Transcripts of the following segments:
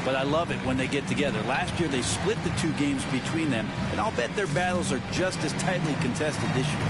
but I love it when they get together. Last year they split the two games between them, and I'll bet their battles are just as tightly contested this year.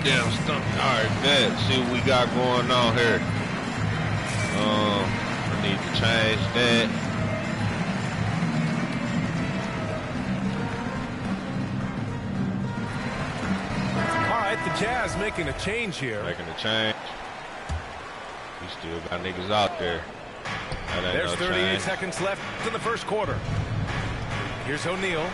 Damn stomach. Alright, bet. See what we got going on here. I need to change that. Alright, the Jazz making a change here. Making a change. We still got niggas out there. There's 38 seconds left in the first quarter. Here's O'Neal.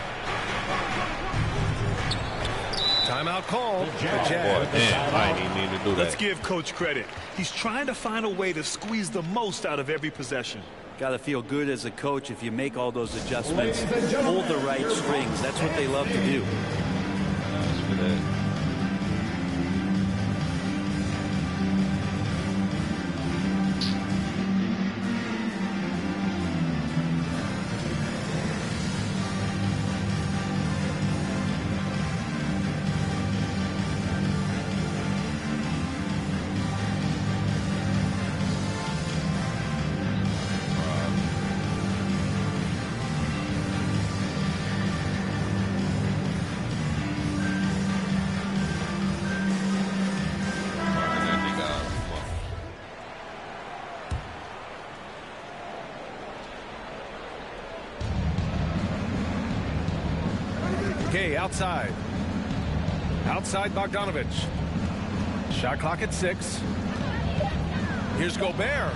Timeout call. Damn, I didn't even mean to do that. Let's give Coach credit. He's trying to find a way to squeeze the most out of every possession. Got to feel good as a coach if you make all those adjustments. Hold the right strings. That's what they love to do. Thanks for that. Outside. Outside Bogdanovich. Shot clock at 6. Here's Gobert.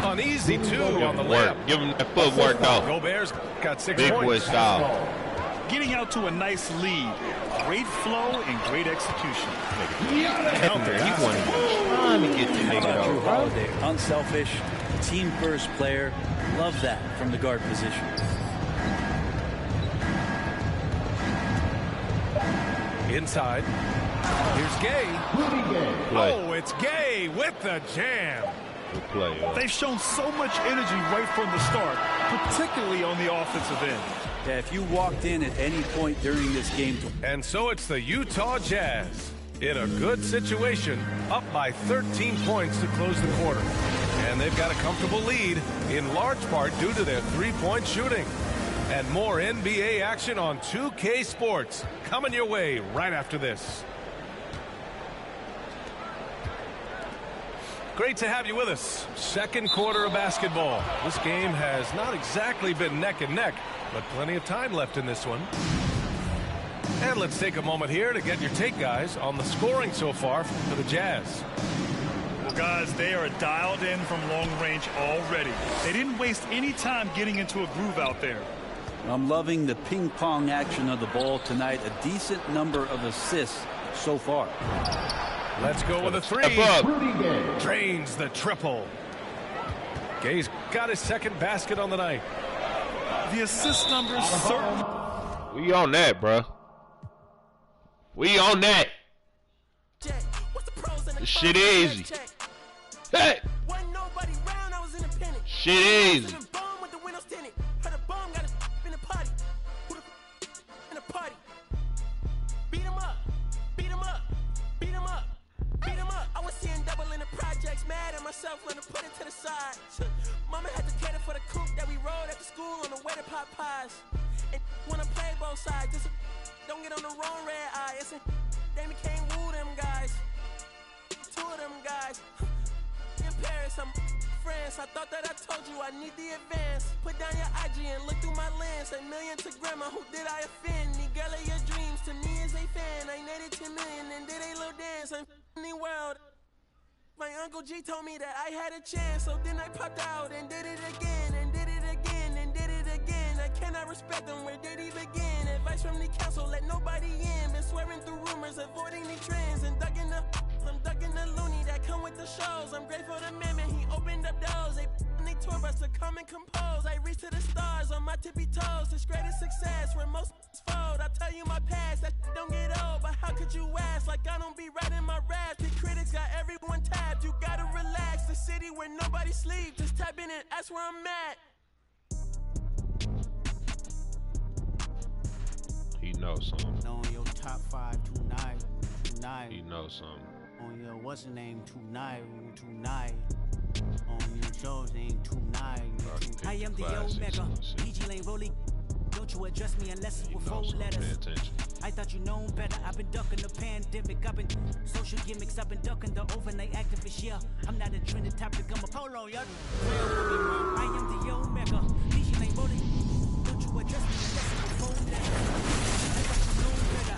Uneasy, too, on the layup. Give him that footwork, though. Gobert's got 6 Big points. boy style. Getting out to a nice lead. Great flow and great execution. Counter. He wasn't even trying to get the nigga Drew out. Holiday, unselfish, team-first player. Love that from the guard position. Inside. Here's Gay. Oh, it's Gay with the jam. Good play, yo. They've shown so much energy right from the start, particularly on the offensive end. Yeah, if you walked in at any point during this game. And so it's the Utah Jazz in a good situation, up by 13 points to close the quarter. And they've got a comfortable lead, in large part due to their three-point shooting. And more NBA action on 2K Sports coming your way right after this. Great to have you with us. Second quarter of basketball. This game has not exactly been neck and neck, but plenty of time left in this one. And let's take a moment here to get your take, guys, on the scoring so far for the Jazz. Well, guys, they are dialed in from long range already. They didn't waste any time getting into a groove out there. I'm loving the ping-pong action of the ball tonight. A decent number of assists so far. Let's go with a three. Drains the triple. Gay's got his second basket on the night. The assist numbers certainly. We on that, bro. We on that. This shit easy. Hey. Shit easy. When I put it to the side, Mama had to cater for the coupe that we rode after school on the way to Popeyes. And wanna play both sides, just don't get on the wrong red eye. It's a they became woo them guys, two of them guys. In Paris, I'm France. I thought that I told you I need the advance. Put down your IG and look through my lens. A million to grandma, who did I offend? The girl of your dreams to me is a fan. I netted 10 million and did a little dance. I'm in the world. My Uncle G told me that I had a chance, so then I popped out and did it again, and did it again, and did it again. I cannot respect them, where did he begin? Advice pass from the council, let nobody in. Been swearing through rumors, avoiding the trends, and I'm ducking the loony that come with the shows. I'm grateful to Mammon, he opened up doors. They tour bus to come and compose. I reach to the stars on my tippy toes. This greatest success where most fold. I tell you my past, that don't get old. But how could you ask? Like I don't be writing my raps. The critics got everyone tapped. You gotta relax. The city where nobody sleeps. Just tap in and that's where I'm at. He knows something. On your top 5 tonight. He knows something. On your what's the name tonight. On your show's name tonight. I am the Omega. PG Lane rolling. Don't you address me unless it's with 4 letters. I thought you known better. I've been ducking the pandemic. I've been social gimmicks. I've been ducking the overnight activist. Yeah, I'm not a trending topic. I'm a polo. Y'all. I am the Omega. PG Lane rolling. Don't you address me unless it's with 4 letters.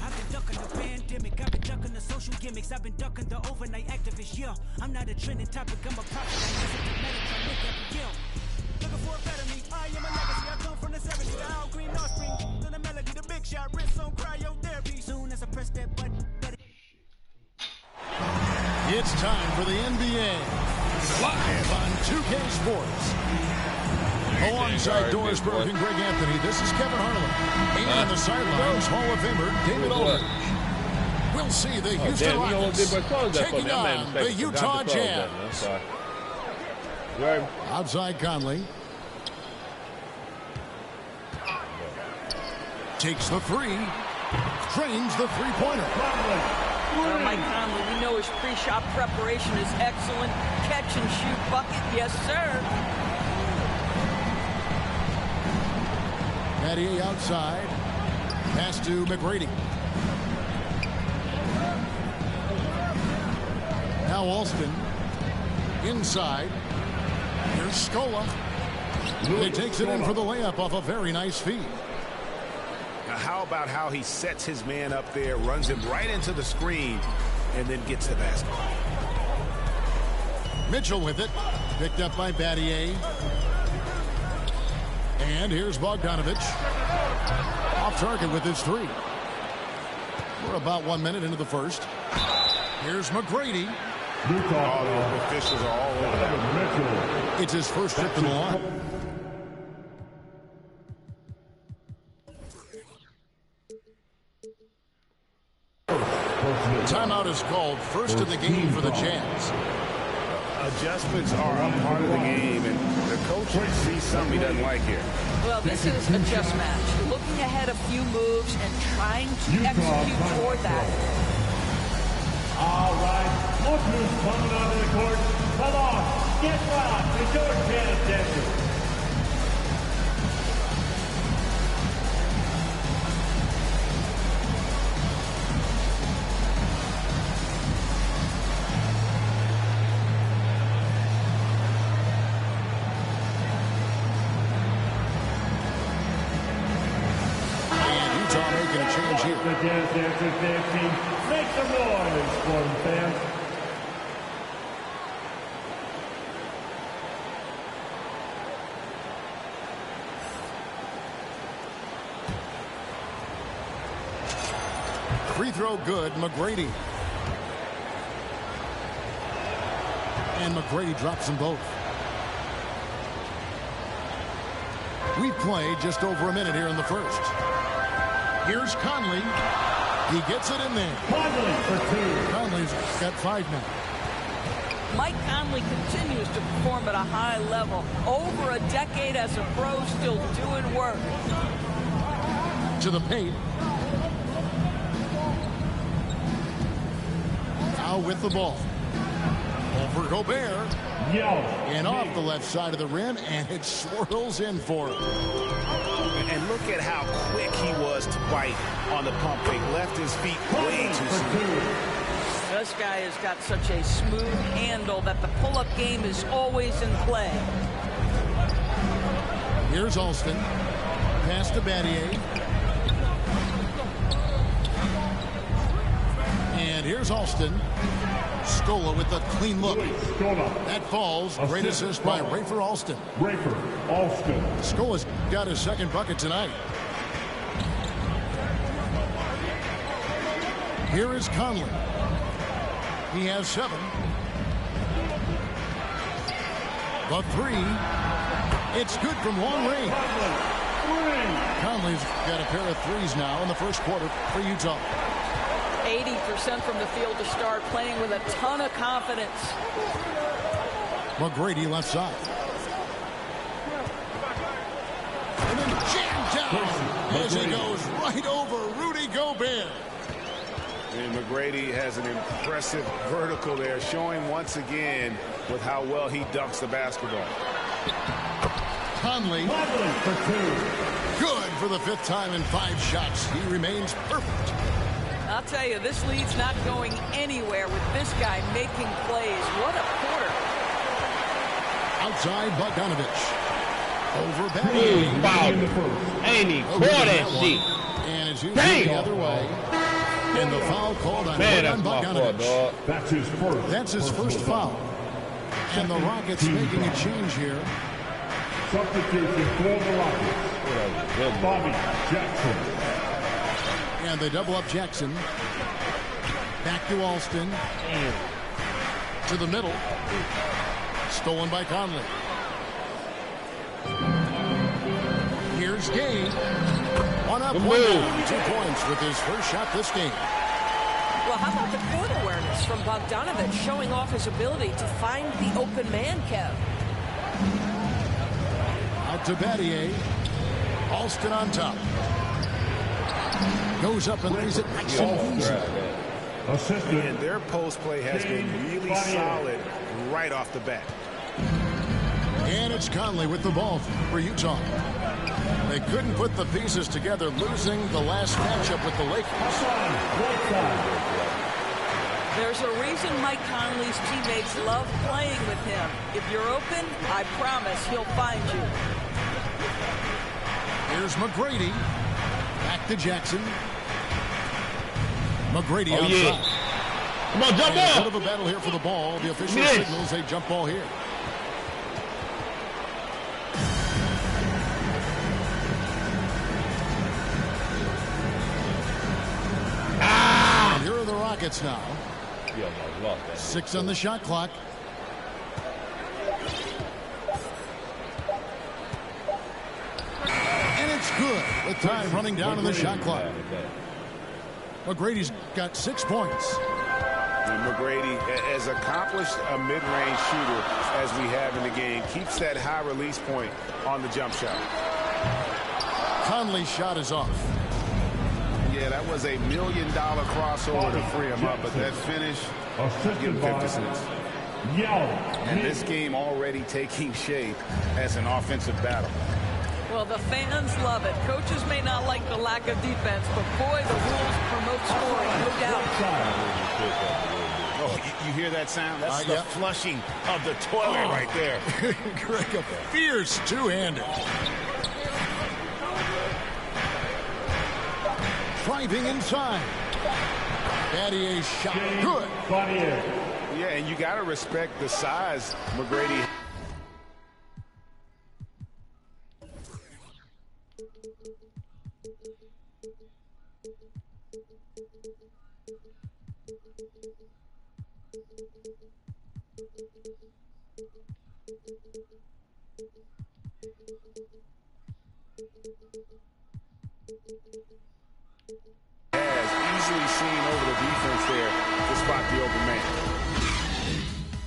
I've been ducking the pandemic, I've been ducking the social gimmicks, I've been ducking the overnight activists, yeah. I'm not a trending topic, I'm a prophet, I listen to Metatron, look every year. Looking for a better me, I am a legacy, I come from the 70s, the Al Green offspring, to the melody, the big shot, wrist on cryotherapy. Soon as I press that button, it's time for the NBA, live on 2K Sports. Alongside Doris Burke and Greg Anthony, this is Kevin Harlan. And on the sidelines, Hall of Famer David Aldridge. We'll see the Houston Rockets taking on the Utah Jazz. Outside Conley. Takes the three. Drains the three-pointer. Mike Conley, we know his pre-shot preparation is excellent. Catch and shoot bucket, yes sir. Mattier outside. Pass to McGrady. Now Alston. Inside. Here's Scola. He takes it in for the layup off a very nice feed. Now how about how he sets his man up there, runs him right into the screen, and then gets the basket. Mitchell with it. Picked up by Battier. And here's Bogdanovich. Off target with his three. We're about 1 minute into the first. Here's McGrady. All the officials are all over that. It's his first trip to the line. Timeout is called, first in the game for the Jazz. Adjustments are a part of the game, and the coach sees something he doesn't like here. Well, this is a chess match. Looking ahead a few moves and trying to execute toward that. All right, look who's coming onto the court. Come on, get loud. It's your chance, Denver. The Jazz Dancers dance team, make some noise for them, fans. Free throw good, McGrady. And McGrady drops them both. We've played just over a minute here in the first. Here's Conley. He gets it in there. Conley for two. Conley's got 5 now. Mike Conley continues to perform at a high level. Over a decade as a pro, still doing work. To the paint. Now with the ball. Over Gobert. And off the left side of the rim, and it swirls in for him. And look at how quick he was to bite on the pump fake. Left his feet way too soon. This guy has got such a smooth handle that the pull-up game is always in play. Here's Alston. Pass to Battier. And here's Alston. Scola with a clean look. That falls. Great assist by Rafer Alston. Rafer Alston. Scola's got his second bucket tonight. Here is Conley. He has 7. The 3. It's good from long range. Conley's got a pair of 3s now in the first quarter for Utah. 80% from the field to start, playing with a ton of confidence. McGrady left side. And then jammed down as he goes right over Rudy Gobert. And McGrady has an impressive vertical there, showing once again with how well he dunks the basketball. Conley. Good for the 5th time in 5 shots. He remains perfect. I'll tell you, this lead's not going anywhere with this guy making plays. What a quarter. Outside Bogdanovich. Over Battier. Foul. Ain't he caught that shit. And it's used the other way. And the foul called on Bogdanovich. That's his first foul. And the Rockets making a change here. Substitution for the Rockets. Bobby Jackson. And they double up Jackson. Back to Alston. To the middle. Stolen by Conley. Here's Gay. 1 up, 1 down. 2 points with his first shot this game. Well, how about the court awareness from Bogdanovich, showing off his ability to find the open man, Kev? Out to Battier. Alston on top. Goes up and lays it nice and easy. And their post play has been really solid right off the bat. And it's Conley with the ball for Utah. They couldn't put the pieces together, losing the last matchup with the Lakers. There's a reason Mike Conley's teammates love playing with him. If you're open, I promise he'll find you. Here's McGrady. Back to Jackson. McGrady outside. Yeah. Come on, jump ball. A bit of a battle here for the ball. The official signals a jump ball here. And here are the Rockets now. 6 on the shot clock. And it's good with time running down on the shot clock. McGrady's got 6 points. And McGrady, as accomplished a mid-range shooter as we have in the game, keeps that high release point on the jump shot. Conley's shot is off. Yeah, that was $1 million crossover to free him up, but that finish, give him 50 cents. And this game already taking shape as an offensive battle. Well, the fans love it. Coaches may not like the lack of defense, but boy, the rules promote scoring, no doubt. Oh, you hear that sound? That's the flushing of the toilet right there. Greg, a fierce two-handed. Driving inside. Battier's shot. Good. Yeah, and you got to respect the size McGrady.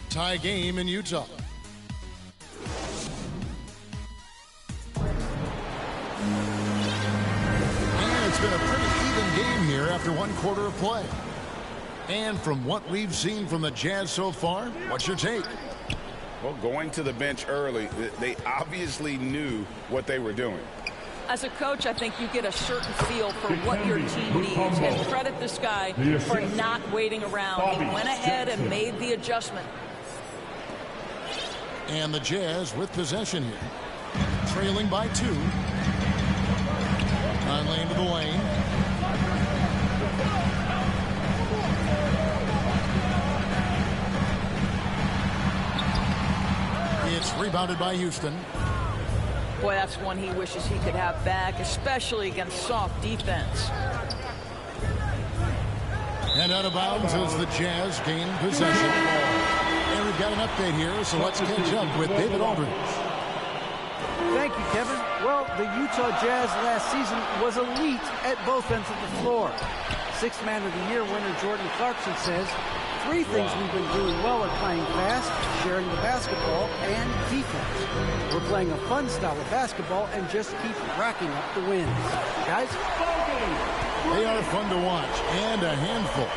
Tie game in Utah. And it's been a pretty even game here after 1 quarter of play. And from what we've seen from the Jazz so far, what's your take? Well, going to the bench early, they obviously knew what they were doing. As a coach, I think you get a certain feel for what your team needs. And credit this guy for not waiting around. He went ahead and made the adjustment. And the Jazz with possession here. Trailing by 2. Conley into the lane. It's rebounded by Houston. Boy, that's one he wishes he could have back, especially against soft defense. And out of bounds as the Jazz gain possession. And we've got an update here, so let's catch up with David Aldridge. Thank you, Kevin. Well, the Utah Jazz last season was elite at both ends of the floor. Sixth Man of the Year winner Jordan Clarkson says, 3 things we've been doing well are playing fast, sharing the basketball, and defense. We're playing a fun style of basketball and just keep racking up the wins. Guys? They are fun to watch and a handful.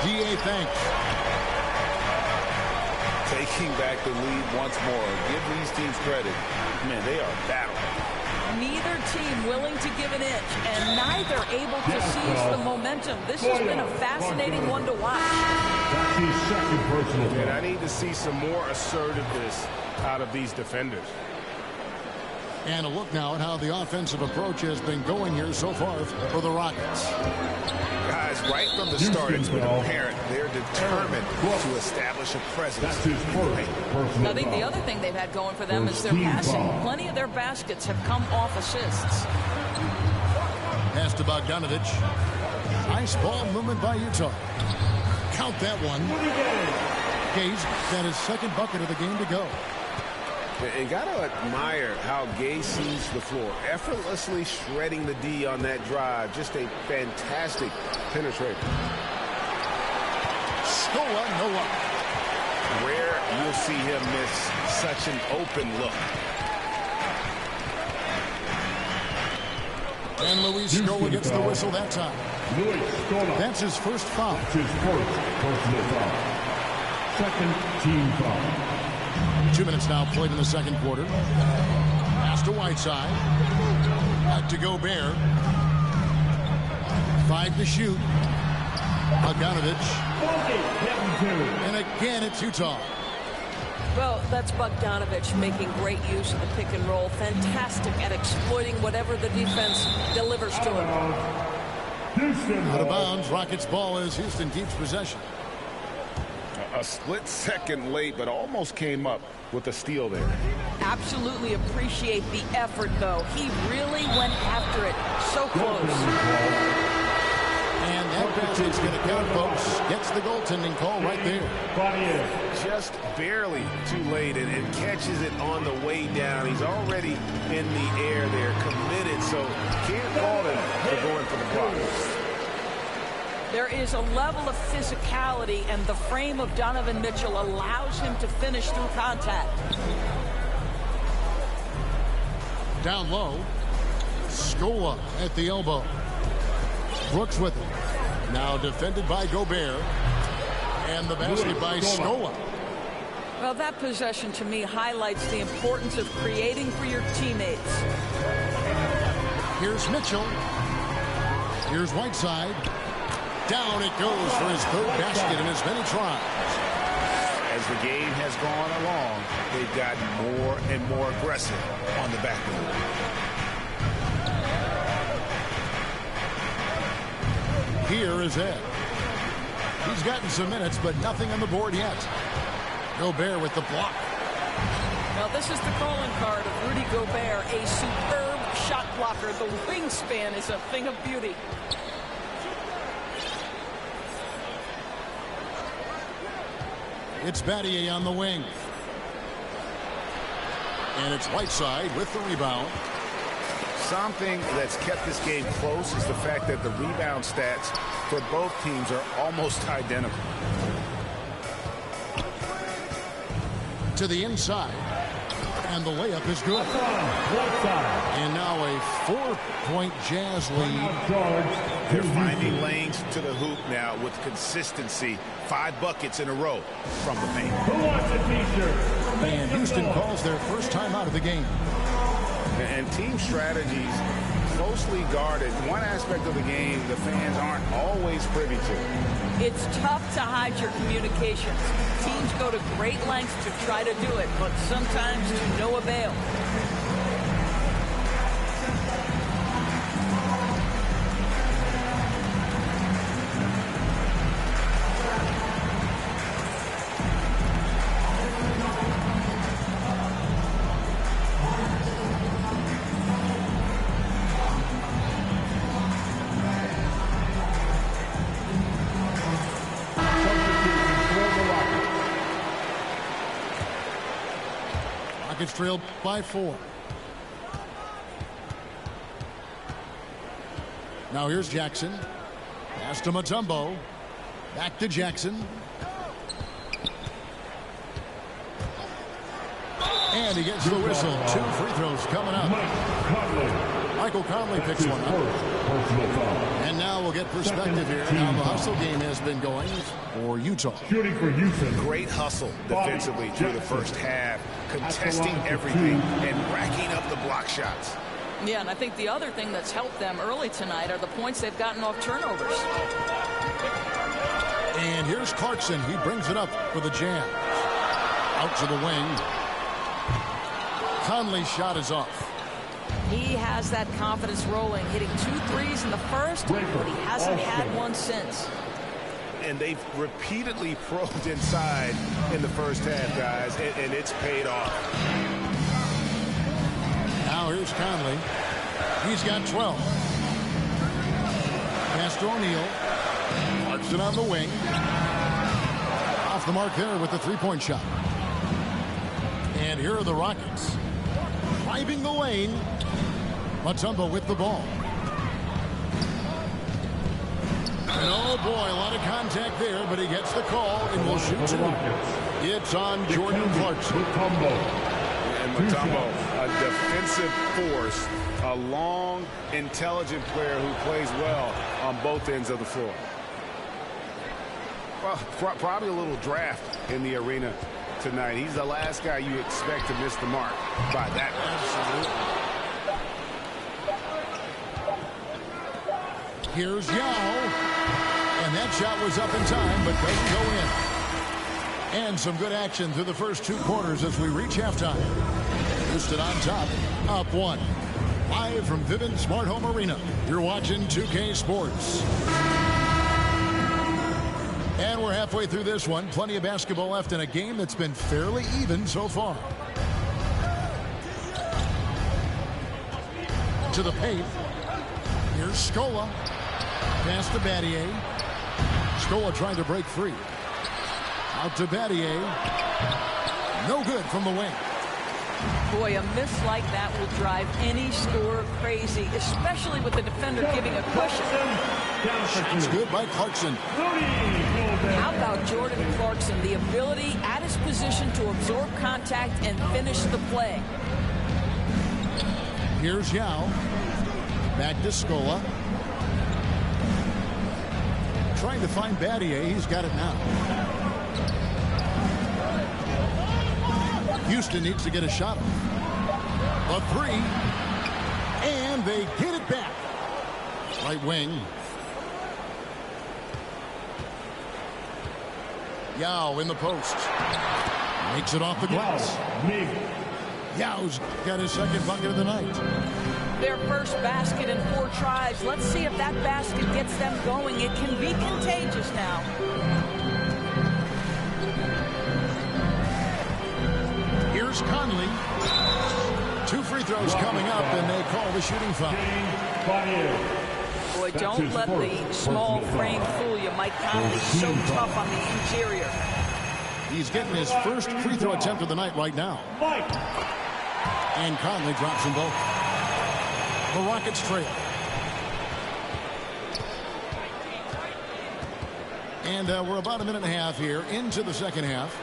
D.A. thanks. Taking back the lead once more. Give these teams credit. Man, they are battling. Neither team willing to give an inch, and neither able to seize the momentum. This has been a fascinating one to watch. And I need to see some more assertiveness out of these defenders. And a look now at how the offensive approach has been going here so far for the Rockets. Guys, right from the start, it's been apparent they're determined to establish a presence. I think the other thing they've had going for them is their passing. Plenty of their baskets have come off assists. Pass to Bogdanovich. Nice ball movement by Utah. Count that one. Gay's got his second bucket of the game to go. And got to admire how Gay sees the floor, effortlessly shredding the D on that drive. Just a fantastic penetrator. Scola, no luck. Rare you'll see him miss such an open look. And Luis Scola gets the whistle that time. That's his first foul. That's his first personal foul. Second team foul. 2 minutes now played in the second quarter. Pass to Whiteside. Out to Gobert. 5 to shoot. Bogdanovich. And again it's Utah. Well, that's Bogdanovich making great use of the pick and roll. Fantastic at exploiting whatever the defense delivers to him. Out of bounds. Rockets ball as Houston keeps possession. A split second late, but almost came up with a steal there. Absolutely appreciate the effort, though. He really went after it. So close. And that basket's going to count, folks. Gets the goaltending call right there. Just barely too late, and catches it on the way down. He's already in the air there, committed, so can't call him for going for the block. There is a level of physicality, and the frame of Donovan Mitchell allows him to finish through contact. Down low. Scola at the elbow. Brooks with it. Now defended by Gobert. And the basket by Scola. Well, that possession to me highlights the importance of creating for your teammates. Here's Mitchell. Here's Whiteside. Down it goes for his third basket in as many tries. As the game has gone along, they've gotten more and more aggressive on the back end. Here is Ed. He's gotten some minutes, but nothing on the board yet. Gobert with the block. Now, this is the calling card of Rudy Gobert, a superb shot blocker. The wingspan is a thing of beauty. It's Battier on the wing. And it's Whiteside with the rebound. Something that's kept this game close is the fact that the rebound stats for both teams are almost identical. To the inside. And the layup is good. And now a 4-point Jazz lead. They're finding lanes to the hoop now with consistency. 5 buckets in a row from the paint. Who wants a t-shirt? And Houston calls their first time out of the game. And team strategies closely guarded. One aspect of the game the fans aren't always privy to. It's tough to hide your communications. Teams go to great lengths to try to do it, but sometimes to no avail. Rockets trailed by 4. Now here's Jackson. Pass to Mutombo. Back to Jackson. And he gets the whistle. 2 free throws coming up. Michael Conley picks one up. And now we'll get perspective here. Now the hustle game has been going for Utah. Shooting for Houston. Great hustle defensively through the first half. Contesting everything and racking up the block shots. Yeah, and I think the other thing that's helped them early tonight are the points they've gotten off turnovers. And here's Clarkson. He brings it up for the jam. Out to the wing. Conley's shot is off. He has that confidence rolling, hitting 2 threes in the first, but he hasn't had one since. And they've repeatedly probed inside in the first half, guys, and it's paid off. Now here's Conley. He's got 12. Pass to O'Neal. Clarkson on the wing. Off the mark there with the three-point shot. And here are the Rockets. Driving the lane. Mutombo with the ball. And oh boy, a lot of contact there, but he gets the call and will shoot 2. It's on Jordan Clarkson. And Mutombo, a defensive force, a long, intelligent player who plays well on both ends of the floor. Well, probably a little draft in the arena tonight. He's the last guy you expect to miss the mark by that much. Absolutely. Here's Yao. And that shot was up in time, but doesn't go in. And some good action through the first 2 quarters as we reach halftime. Houston on top, up 1. Live from Vivint Smart Home Arena. You're watching 2K Sports. And we're halfway through this one. Plenty of basketball left in a game that's been fairly even so far. To the paint. Here's Scola. Pass to Battier. Scola trying to break free. Out to Battier. No good from the wing. Boy, a miss like that will drive any scorer crazy, especially with the defender giving a cushion. Shot's good by Clarkson. How about Jordan Clarkson? The ability at his position to absorb contact and finish the play. Here's Yao. Back to Scola. Trying to find Battier. He's got it now. Houston needs to get a shot. A 3. And they get it back. Right wing. Yao in the post. Makes it off the glass. Yao's got his second bucket of the night. Their first basket in 4 tries. Let's see if that basket gets them going. It can be contagious now. Here's Conley. 2 free throws coming up, and they call the shooting foul. Boy, don't let the small frame fool you. Mike Conley's so tough on the interior. He's getting his first free throw attempt of the night right now. And Conley drops them both. The Rockets trail. And we're about a minute and a half here into the second half.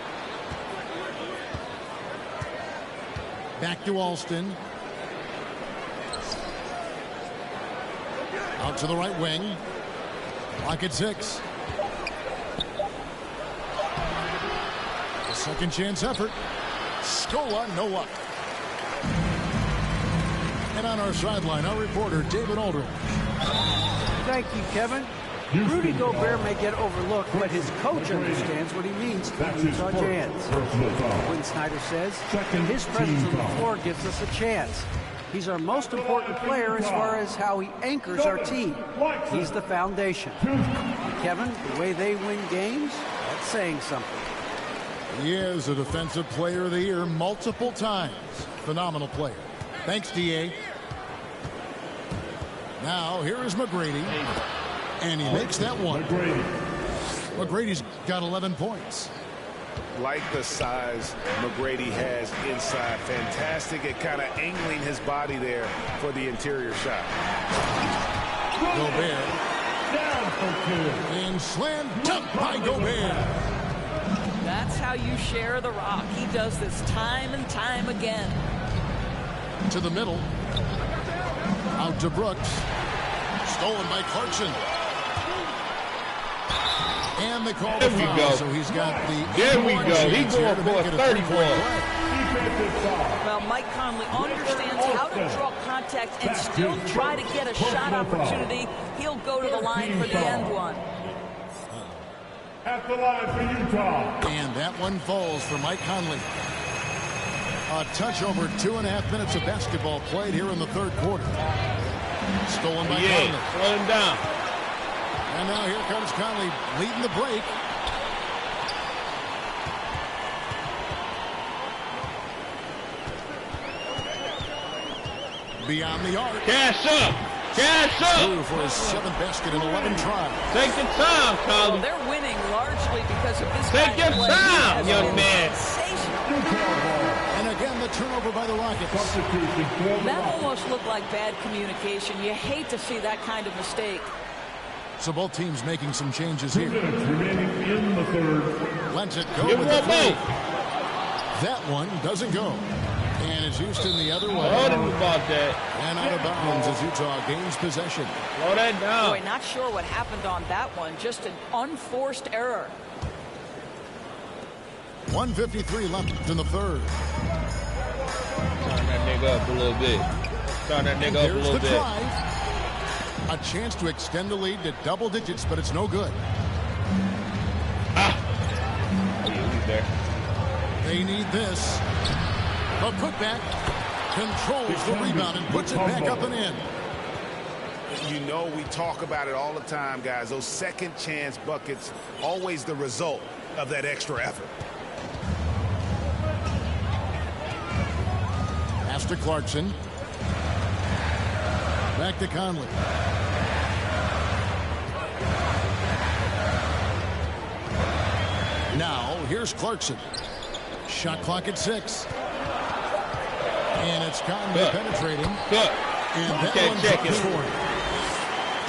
Back to Alston. Out to the right wing. Clock at 6. A second chance effort. Scola, no luck. And on our sideline, our reporter, David Aldridge. Thank you, Kevin. Rudy Gobert may get overlooked, but his coach understands what he means to the Utah Jazz. Quinn Snyder says his presence on the floor gives us a chance. He's our most important player as far as how he anchors our team. He's the foundation. Kevin, the way they win games, that's saying something. He is a Defensive Player of the Year multiple times. Phenomenal player. Thanks, D.A. Now, here is McGrady. And he makes that one. McGrady's got 11 points. Like the size McGrady has inside. Fantastic at kind of angling his body there for the interior shot. Gobert. Down for two. And slam dunk by Gobert. That's how you share the rock. He does this time and time again. To the middle. Out to Brooks. Stolen by Clarkson. And they call the foul, so he's got the... There we go. He's going for a 34. Well, Mike Conley understands how to draw contact and still try to get a shot opportunity. He'll go to the line for the end one. At the line for Utah. And that one falls for Mike Conley. A touch over 2.5 minutes of basketball played here in the third quarter. Stolen by Conley. Slow him down. And now here comes Conley leading the break. Beyond the arc. Cash up. Cash up. Through for his 7th basket in 11 tries. Take your time, Conley. Well, they're winning largely because of this. Take your time, young man. And again, the turnover by the Rockets. That almost looked like bad communication. You hate to see that kind of mistake. So both teams making some changes here. 2 minutes remaining in the third. Lets it go with the throw. That one doesn't go. And it's Houston the other way. Hold him about that. And out of bounds as Utah gains possession. Slow that down. Boy, not sure what happened on that one. Just an unforced error. 1:53 left in the third. Turn that nigga up a little bit. Turn that nigga up a little bit. Drive. A chance to extend the lead to double digits, but it's no good. Ah. Oh, yeah, he's there. They need this. A putback controls the rebound and puts it back up and in. You know, we talk about it all the time, guys. Those second chance buckets, always the result of that extra effort. Pass to Clarkson. Back to Conley. Now, here's Clarkson. Shot clock at 6. And it's Conley penetrating. And that one's up and scored.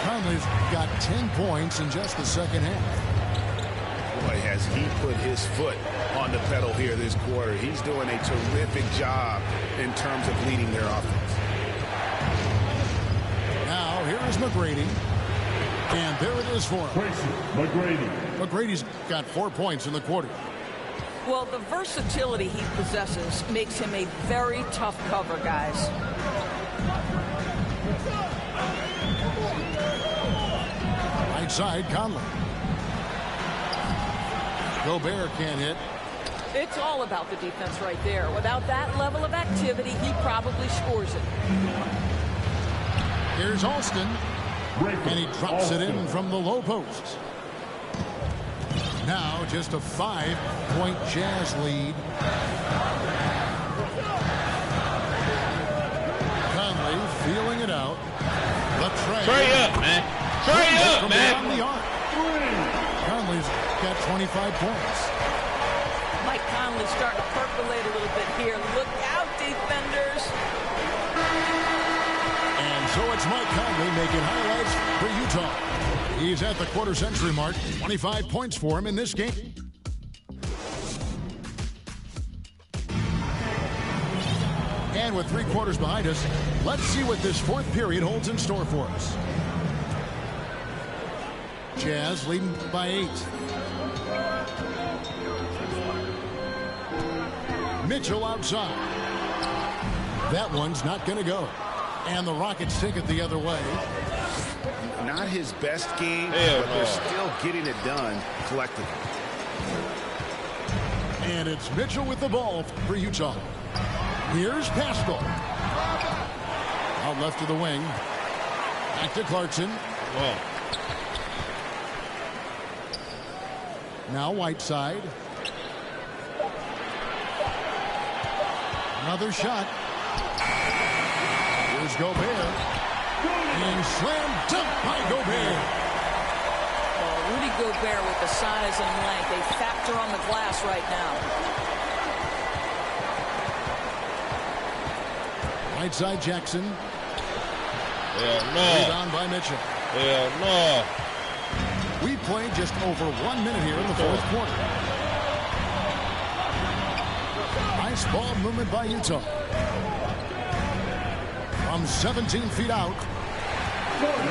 Conley's got 10 points in just the second half. Boy, has he put his foot on the pedal here this quarter. He's doing a terrific job in terms of leading their offense. Now, here is McGrady. And there it is for him. McGrady. McGrady's got 4 points in the quarter. Well, the versatility he possesses makes him a very tough cover, guys. Right side, Conley. Gobert can't hit. It's all about the defense right there. Without that level of activity, he probably scores it. Here's Alston. And he drops it in from the low post. Now just a 5-point Jazz lead. Conley feeling it out. The tray. Trey up, man. Trey up, man. The arc. Conley's got 25 points. Mike Conley starting to percolate a little bit here. Look out, defenders. And so it's Mike Conley making highlights for Utah. He's at the quarter-century mark. 25 points for him in this game. And with 3 quarters behind us, let's see what this fourth period holds in store for us. Jazz leading by 8. Mitchell outside. That one's not going to go. And the Rockets take it the other way. Not his best game, but they're still getting it done collectively. And it's Mitchell with the ball for Utah. Here's Pascal. Out left to the wing. Back to Clarkson. Whoa. Now Whiteside. Another shot. Here's Gobert. And slam dunk by Gobert. Rudy Gobert with the size and length. A factor on the glass right now. Right side Jackson. Hell no. Rebound by Mitchell. Hell no. We played just over 1 minute here in the fourth quarter. Nice ball movement by Utah. From 17 feet out.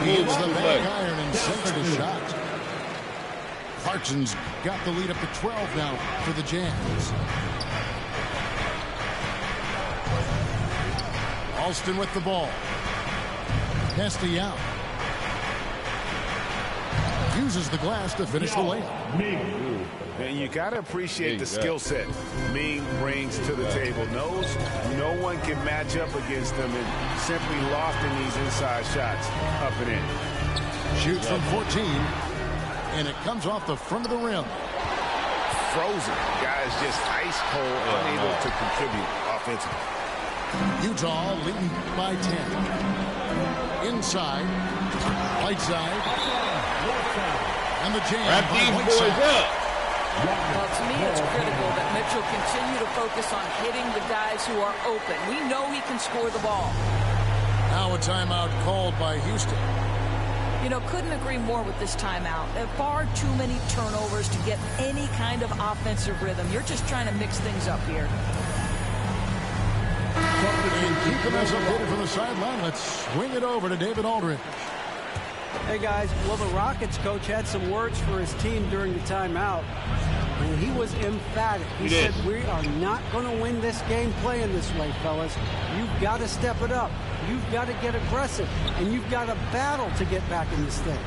He hits the back iron and sinks the shot. Clarkson's got the lead up to 12 now for the Jazz. Alston with the ball. Castellano uses the glass to finish the layup. And you got to appreciate the skill set Ming brings to the table. Knows no one can match up against them and simply lofting these inside shots up and in. Shoots from 14, and it comes off the front of the rim. Frozen. Guys just ice cold, unable to contribute offensively. Utah leading by 10. Inside, right side, and the jam. Wrap these boys up. Well, to me, it's critical that Mitchell continue to focus on hitting the guys who are open. We know he can score the ball. Now a timeout called by Houston. You know, couldn't agree more with this timeout. There are far too many turnovers to get any kind of offensive rhythm. You're just trying to mix things up here. And keeping us updated from the sideline, let's swing it over to David Aldridge. Hey, guys. Well, the Rockets coach had some words for his team during the timeout, and he was emphatic. He said, we are not going to win this game playing this way, fellas. You've got to step it up. You've got to get aggressive, and you've got to battle to get back in this thing.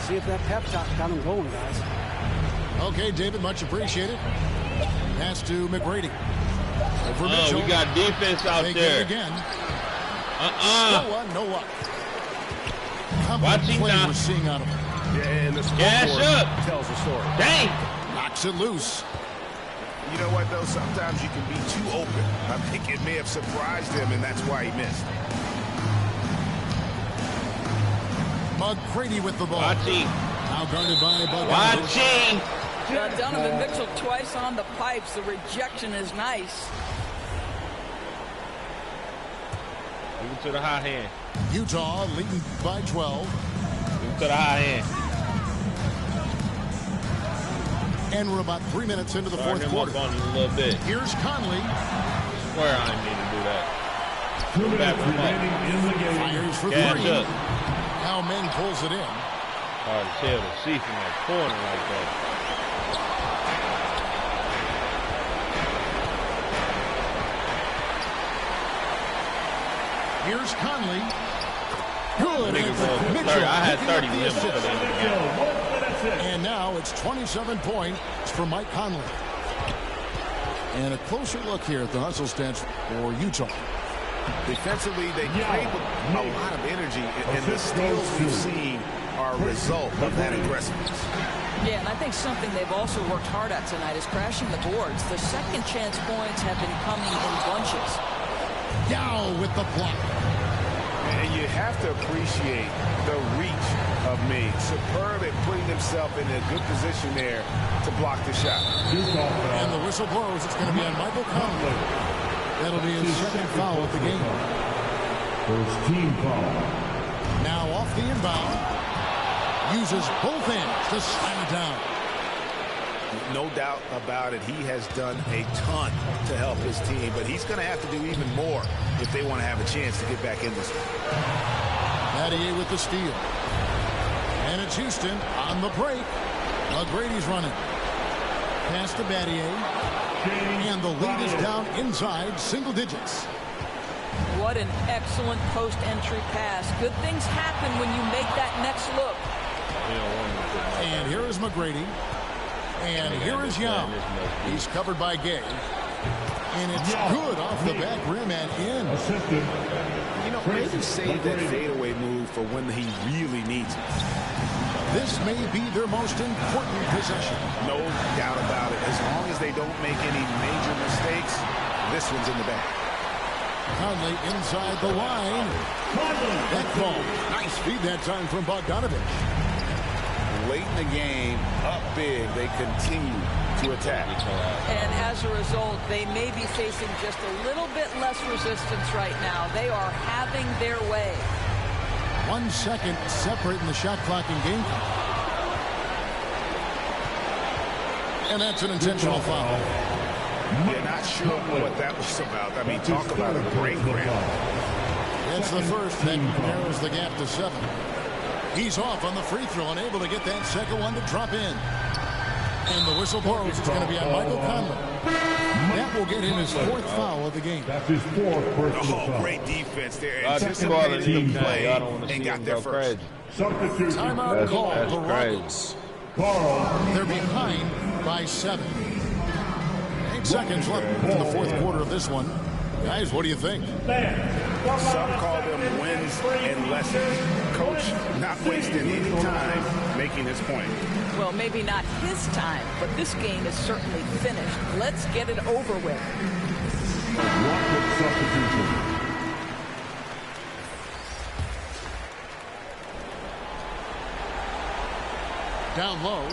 See if that pep talk got him going, guys. Okay, David, much appreciated. Pass to McGrady. We got defense out there. Again. No one. Watch him now. We're seeing out of him. Yeah, and the scoreboard tells the story. Dang. Knocks it loose. You know what, though? Sometimes you can be too open. I think it may have surprised him, and that's why he missed. McGrady with the ball. Watching. Now guarded by Bogdanovich. Watching. Donovan Mitchell twice on the pipes. The rejection is nice. Move it to the high hand. Utah leading by 12. Move it to the high hand. And we're about 3 minutes into the fourth quarter. On you a little bit. Here's Conley. Swear I didn't mean to do that. 2 minutes remaining in the game. Fires for Catch three. up. Now Ming pulls it in. Hard to tell to see from that corner like that. Here's Conley. Good. Mitchell. I had 30 minutes for the end of the game. And now it's 27 points for Mike Conley. And a closer look here at the hustle stats for Utah. Defensively, they played with a lot of energy, and the steals we've seen are a result of that aggressiveness. Yeah, and I think something they've also worked hard at tonight is crashing the boards. The second chance points have been coming in bunches. Yao with the block. And you have to appreciate the reach of Ming. Superb at putting himself in a good position there to block the shot. And the whistle blows. It's going to be on Michael Conley. That'll be his second foul of the game. First team foul. Now off the inbound. Uses both hands to slam it down. No doubt about it. He has done a ton to help his team, but he's going to have to do even more if they want to have a chance to get back in this one. Battier with the steal. And it's Houston on the break. McGrady's running. Pass to Battier. And the lead is down inside single digits. What an excellent post-entry pass. Good things happen when you make that next look. And here is McGrady. And here is Young. He's covered by Gay. And it's good off the back rim and in. You know, maybe save that fadeaway move for when he really needs it. This may be their most important possession. No doubt about it. As long as they don't make any major mistakes, this one's in the bag. Conley inside the line. That ball. Nice feed that time from Bogdanovich. Late the game, up big, they continue to attack. And as a result, they may be facing just a little bit less resistance right now. They are having their way. 1 second separating the shot clock and game clock. And that's an intentional foul. You're not sure what that was about. I mean, talk about a brain cramp. It's the first that narrows the gap to 7. He's off on the free throw, unable to get that second one to drop in. And the whistle blows. It's going to be on Michael Conley. That will get him his 4th foul of the game. That's his 4th personal foul. Great defense there. Anticipated the play and got there first. Substitution. Timeout called. The Rockets. They're behind by 7. 8 seconds left in the 4th quarter of this one. Guys, what do you think? Some call them wins and lessons. Coach not wasting any time making his point. Well, maybe not his time, but this game is certainly finished. Let's get it over with. Rocket substitution. Down low.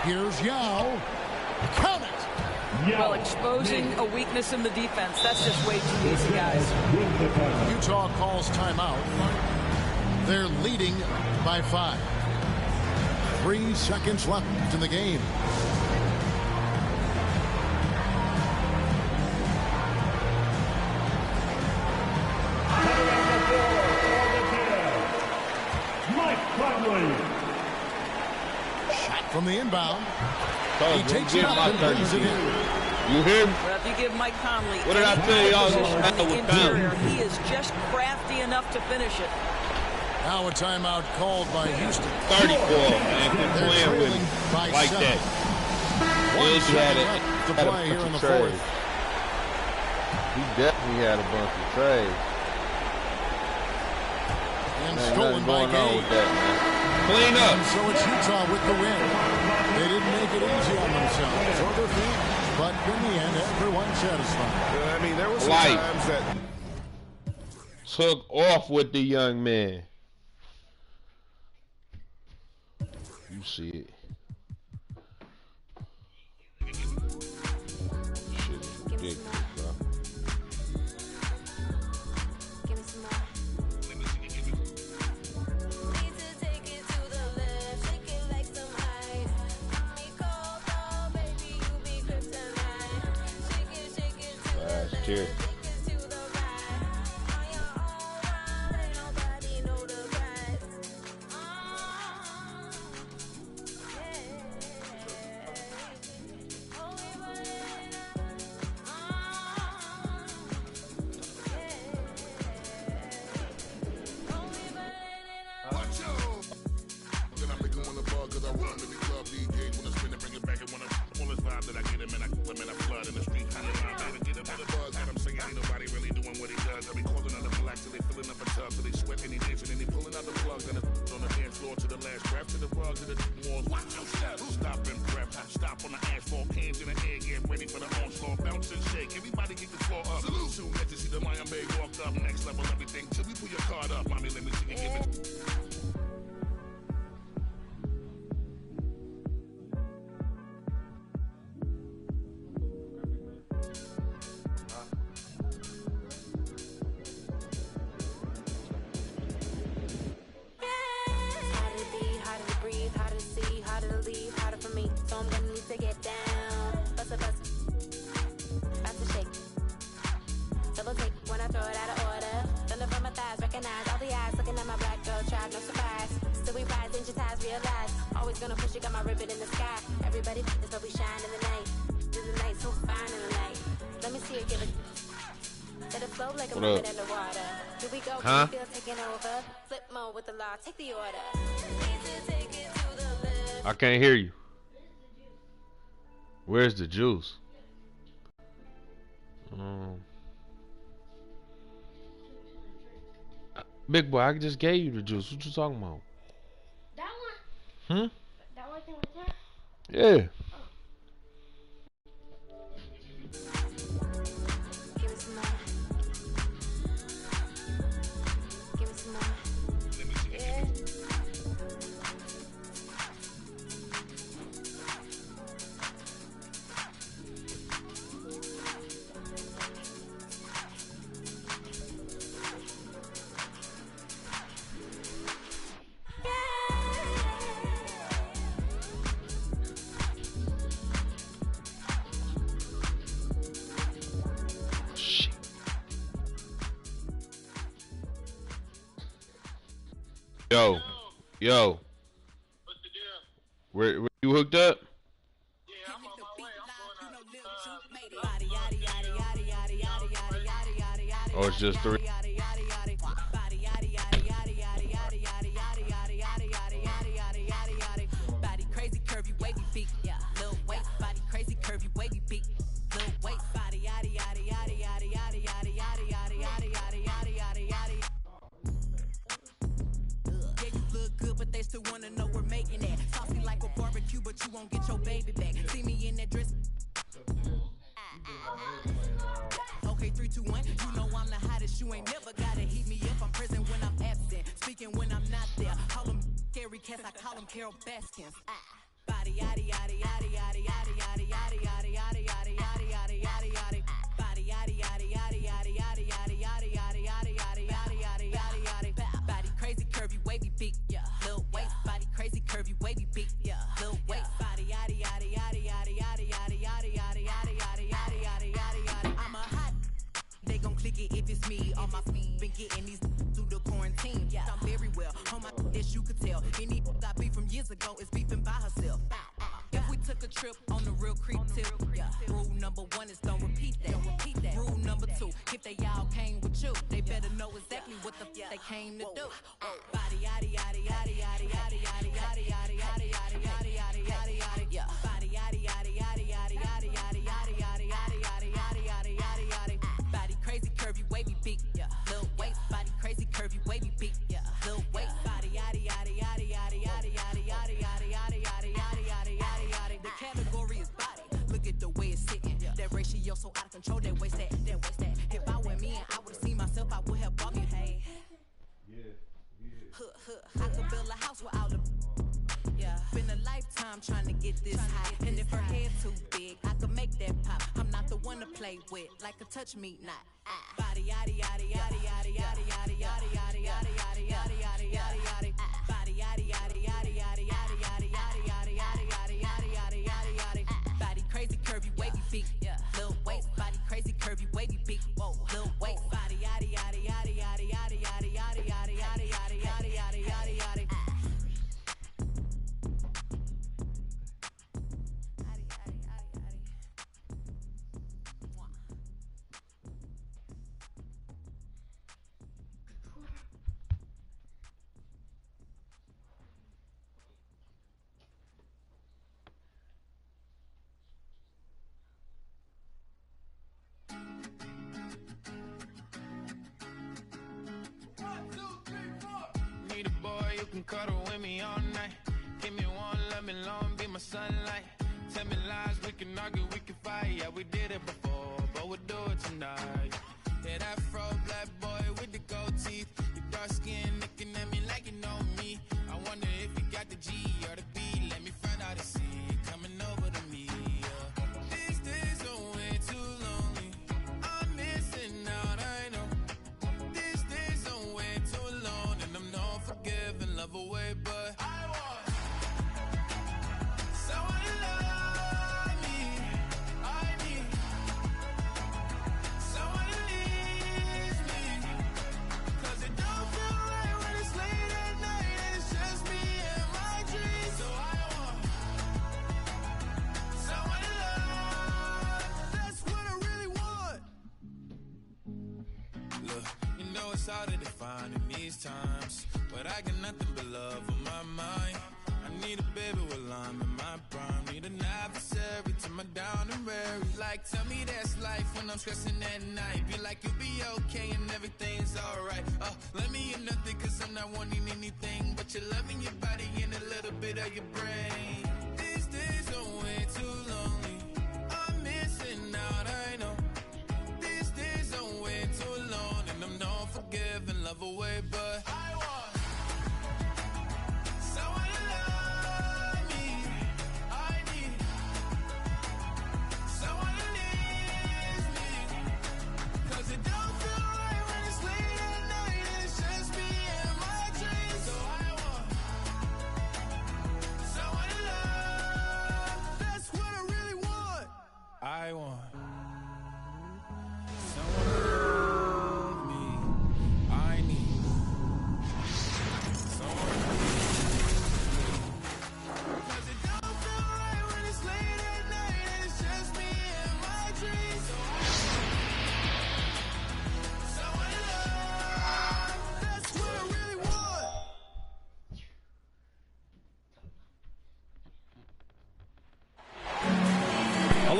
Here's Yao. Count it. Well, exposing a weakness in the defense, that's just way too easy, guys. Utah calls timeout. They're leading by 5. 3 seconds left in the game. Mike Conley. Shot from the inbound. He takes it up and brings it in. You hear me? Well, if you give Mike Conley what did I tell y'all? the interior, he is just crafty enough to finish it. Now a timeout called by Houston. 34, man. Quit playing with him like 7. that. One had it. to play here in the 4th. He definitely had a bunch of trades. And man, stolen by Gay. Clean up. And so it's Utah with the win. They didn't make it easy on themselves or their fans, but in the end, everyone's satisfied. I mean, there were some times that took off with the young man. You see it. Shit is ridiculous, bro. Cheers. Huh? I can't hear you. Where's the juice? Big boy, I just gave you the juice. What you talking about? That one? Hmm? That one thing right there? Yeah. Yo. Where you hooked up? Yeah, I'm on my way. I'm going Oh, it's just 3. Body crazy, curvy, wavy feet. Little weight, body crazy, curvy, wavy feet. Little weight, body yaddy yaddy yaddy yaddy yaddy yaddy yaddy yaddy yaddy yaddy yaddy yaddy yaddy. Yeah, you look good, but they still wanna know we're making it. Saucy like a barbecue, but you won't get your baby back. See me in that dress. Okay, 3, 2, 1. You know I'm the hottest. You ain't never gotta heat me up. I'm present when I'm absent, speaking when I'm not there. Call them scary cats, I call them Carol Baskins. Body yaddy yaddy yaddy yaddy yaddy yaddy yaddy yaddy yaddy yaddy yaddy yaddy yaddy yaddy. Body yaddy yaddy yaddy yaddy yaddy yaddy yaddy yaddy yaddy yaddy yaddy yaddy yaddy yaddy. Body crazy, curvy, wavy beak. Little waist, body crazy, curvy, wavy beak. Little waist, body yaddy yaddy yaddy yaddy yaddy yaddy yaddy yaddy yaddy yaddy yaddy yaddy yaddy yaddy. I'm a hot. They gon' click it if it's me. All my feet been getting these through the quarantine. I'm very well on my as you could tell. Any got beef from years ago is beefing by herself. If we took a trip on the real creep tip, rule number 1 is don't repeat that. Rule number 2, if they all came with you, they better know exactly what the they came to do. Body yaddy yaddy yaddy yaddy yaddy yaddy yaddy yaddy yaddy yaddy yaddy yaddy yaddy yaddy. Body yaddy yaddy yaddy yaddy yaddy yaddy yaddy yaddy yaddy yaddy yaddy yaddy yaddy yaddy. Body crazy, curvy, wavy beak. Little waist, body crazy, curvy, wavy beak. Little waist, body yaddy yaddy yaddy yaddy yaddy yaddy yaddy yaddy yaddy yaddy yaddy yaddy yaddy yaddy. The category is body. Look at the way it's sitting. That ratio so out of control. That waist that. If I were me and I would've seen myself, I would have bought me. Hey. I could build a house with all the. Been a lifetime trying to get this high. And if her head too big, I could make that pop. I'm not the one to play with, like a touch me not. Body yaddy yaddy yaddy yaddy yaddy yaddy yaddy yaddy yaddy yaddy yaddy yaddy yaddy yaddy. Body yaddy yaddy yaddy yaddy yaddy yaddy yaddy yaddy yaddy yaddy yaddy yaddy yaddy yaddy. Body crazy, curvy, wavy feet. Little waist, body crazy, curvy, wavy feet. Little waist, body yaddy yaddy yaddy yaddy yaddy yaddy yaddy yaddy yaddy yaddy yaddy yaddy yaddy yaddy. Need a boy you can cuddle with me all night. Give me one, let me long, be my sunlight. Tell me lies, we can argue, we can fight. Yeah, we did it before, but we'll do it tonight. Yeah, that fro black boy with the gold teeth. Your dark skin looking at me like you know me. I wonder if you got the G or the B. Let me find out and see coming over to me. These days are way too lonely. I'm missing out, I know. These days are way too alone, and I'm not forgiving, love away, but I want someone to love me. I need someone to leave me, 'cause it don't feel right when it's late at night and it's just me and my dreams. So I want someone to love. That's what I really want. Look, you know it's hard to define in these times, but I got nothing but love on my mind. I need a baby while I'm in my prime. Need an adversary to my down and weary. Like, tell me that's life when I'm stressing at night. Be like, you'll be okay and everything's alright. Let me in nothing 'cause I'm not wanting anything but your love in your body and a little bit of your brain. These days are way too lonely. I'm missing out, I know. These days are way too alone, and I'm not forgiving, love away, but I want someone to love me. I need someone to leave me, 'cause it don't feel right when it's late at night and it's just me and my dreams. So I want someone to love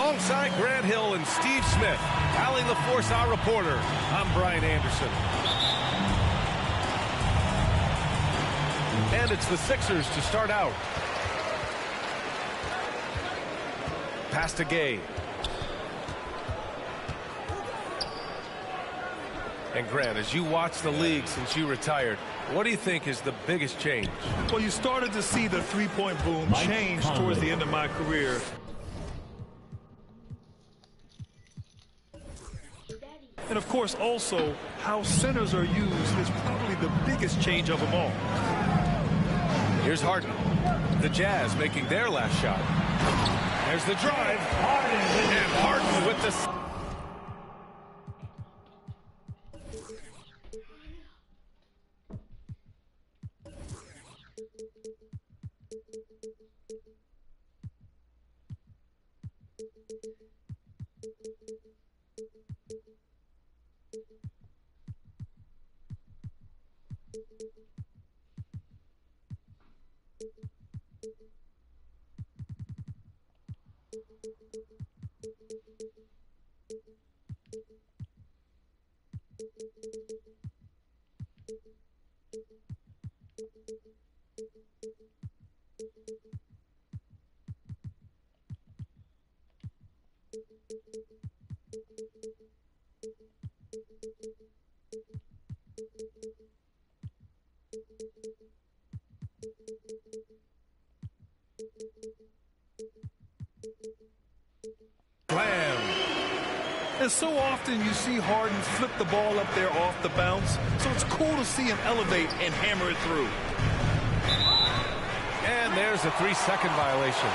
Alongside Grant Hill and Steve Smith, Allie LaForce, our reporter, I'm Brian Anderson. And it's the Sixers to start out. Pass to Gay. And Grant, as you watch the league since you retired, what do you think is the biggest change? Well, you started to see the three-point boom change towards the end of my career. And, of course, also, how centers are used is probably the biggest change of them all. Here's Harden. The Jazz making their last shot. There's the drive. And Harden with the... And so often you see Harden flip the ball up there off the bounce, so it's cool to see him elevate and hammer it through. And there's a 3-second violation.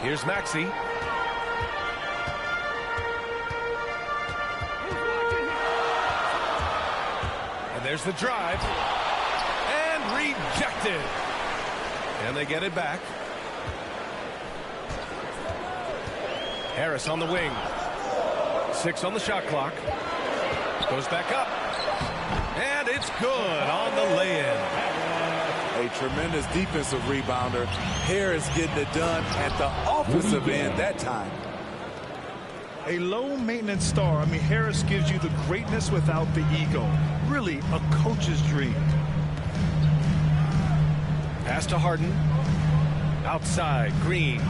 Here's Maxey. And there's the drive. And rejected. And they get it back. Harris on the wing. 6 on the shot clock. Goes back up. And it's good on the lay-in. A tremendous defensive rebounder. Harris getting it done at the offensive end that time. A low-maintenance star. I mean, Harris gives you the greatness without the ego. Really a coach's dream. Pass to Harden. Outside, Green.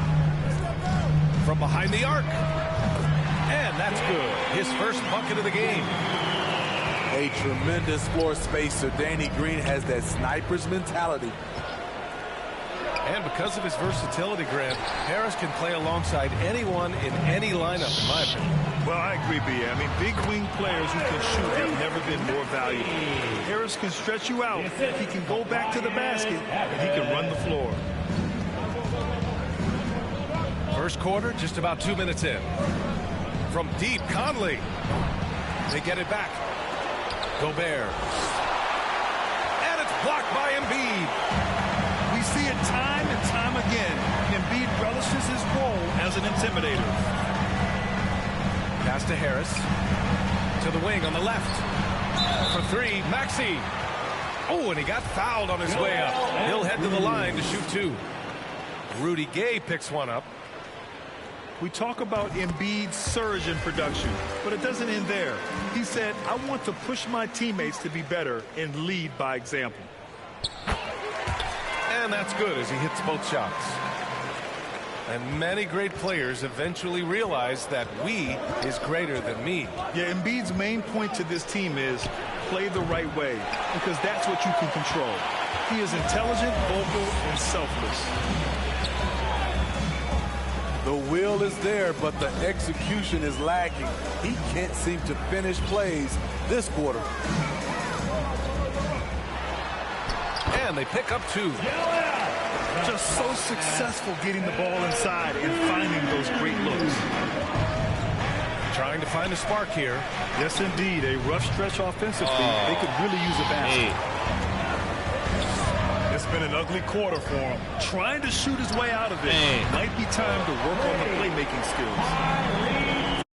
From behind the arc. And that's good. His first bucket of the game. A tremendous floor spacer. Danny Green has that sniper's mentality. And because of his versatility, Grant, Harris can play alongside anyone in any lineup, in my opinion. Well, I agree, B. I mean, big wing players who can shoot have never been more valuable. Harris can stretch you out. He can go back to the basket, and he can run the floor. First quarter, just about 2 minutes in. From deep, Conley. They get it back. Gobert. And it's blocked by Embiid. We see it time and time again. Embiid relishes his role as an intimidator. Pass to Harris. To the wing on the left. For 3, Maxey. Oh, and he got fouled on his way up. He'll head to the line to shoot 2. Rudy Gay picks one up. We talk about Embiid's surge in production, but it doesn't end there. He said, I want to push my teammates to be better and lead by example. And that's good as he hits both shots. And many great players eventually realize that we is greater than me. Yeah, Embiid's main point to this team is play the right way, because that's what you can control. He is intelligent, vocal, and selfless. The will is there, but the execution is lacking. He can't seem to finish plays this quarter. And they pick up 2. Just so successful getting the ball inside and finding those great looks. Trying to find a spark here. Yes, indeed. A rough stretch offensively. They could really use a basket. It's been an ugly quarter for him. Trying to shoot his way out of it. Might be time to work on the playmaking skills.